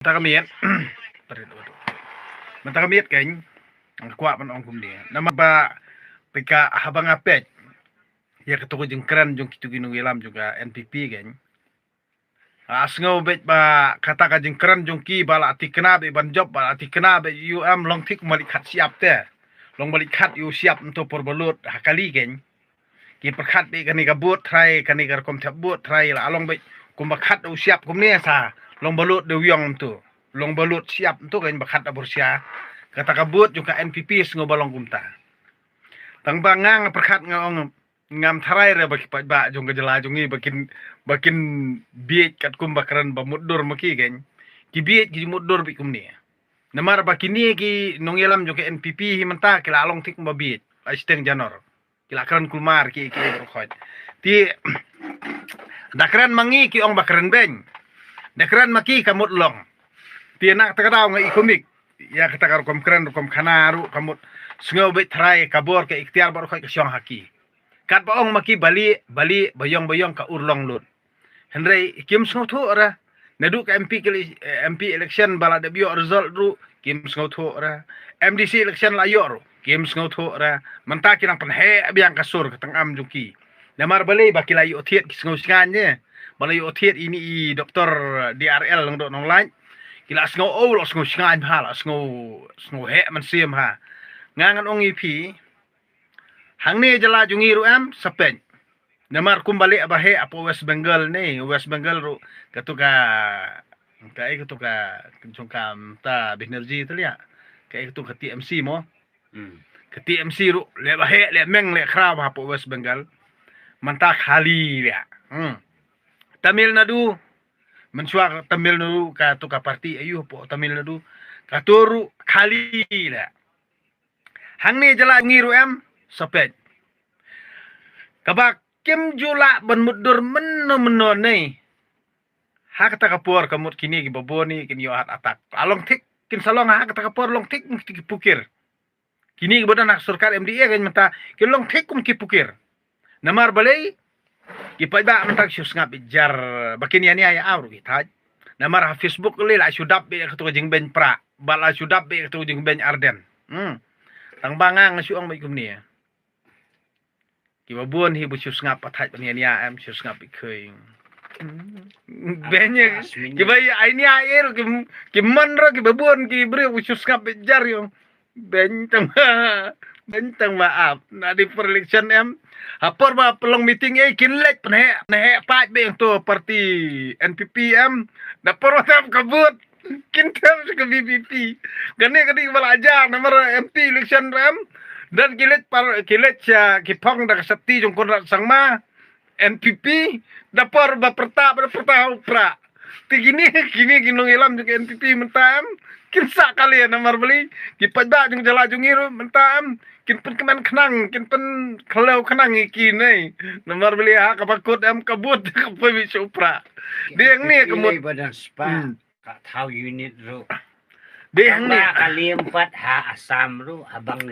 ta kamiet man ta kamiet keng ang kwa man ong kumni nama ba pika habang apet ya ketuku jeng keren jong kitu ginung ilam juga NPP keng asngau bet ba kata ka jeng keren jong ki bala ati kena be ban job bala ati kena be UM long tik malik khat siap te long balik khat yu siap untuk perbelut hakali keng ki perkhat be kani kabut trai kani gar kom thabut trai la along be kum bakhat u siap kum ne sa long balut de wiong tu long balut siap tu kan bakhat abursia kata kabut juga NPP sngo balong kumta tang bangang perkhat ngong ngam tharai re baki ba jong gejala jongi bakin biet kat kum bakran ba mudur maki gen ki biet ki mudur bi kum ni namar bakini ki nongelam juga NPP himanta kila along tik ba biet asteng janor kila kran kulmar ki berkhot ti dakran mangi ki ong bakran beng dakran maki kamut long tianak takadaw nga ikomik ya katakar kom kran kom khanaru kamut sngo be trai kabor ke ikhtiar bar khoi kyong haki kat baong maki bali bayong ka urlong lut henry kim sngo thu ra nadu ka MP election bala de bio result ru kim sngo thu ra MDC election la yor kim sngo thu ra manta kinang panhe biang kasur katang am juki namar bali bakila yu thiet sngo snganye bala yu thiet ini i doktor DRL long do nong lain kila sngo o lo sngo sngany ha la sngo he man sim ha ngangan ong ipi hangne jala jungi ru am sapen namar kumbali abahe apo West Bengal West Bengal ru katuka jongkam ta Benerji tu ya kai katuka TMC mo ke TMC ru le bahe le meng le kra apo West Bengal manta khali ya Tamil Nadu mensuak Tamil Nadu ka tu ka parti ayu po Tamil Nadu ka toru khali la hangne jala ngiru em sapet kabak kim jula ban mudur menno nei ha kata kapur kamut kini ki baboni kini yo atak along tik kin salong ha kata kapur long tik ki pukir kini bodan nak surkar MDA kan mata ki long tik kum ki pukir namar balai ki paiba mentak syus ngap jar bakin yani ya aur ki taj namar ha Facebook le la sudap be ketu jing ben pra bala sudap be ketu jing ben Arden tang bangang syuang ba kum ni ki babon hi bu syus ngap pathaj ban yani am syus ngap khoi benye ki bai ai ni air ki man ro ki babon ki bre bu syus ngap jar yo bentang maaf na di election em apor ba pelong meeting kinlek pne pa be to parti NPP em na por tam kabut kintam ke BBP gane balajar nomor MP election em dan kilet kipong da kasati jong konrat sangma NPP dapor ba perta upra tigini kinong ilam juga NPP mentam kinsa kali nomor beli kipada jong jala jongiru mentam kin pen keman kenang kin pen kalau kenang iki nei nomor beli ha kapakut am kabut kapai upra dia ni kemut badan spa ka tahu unit ru dia ni kali 4 ha asam ru abang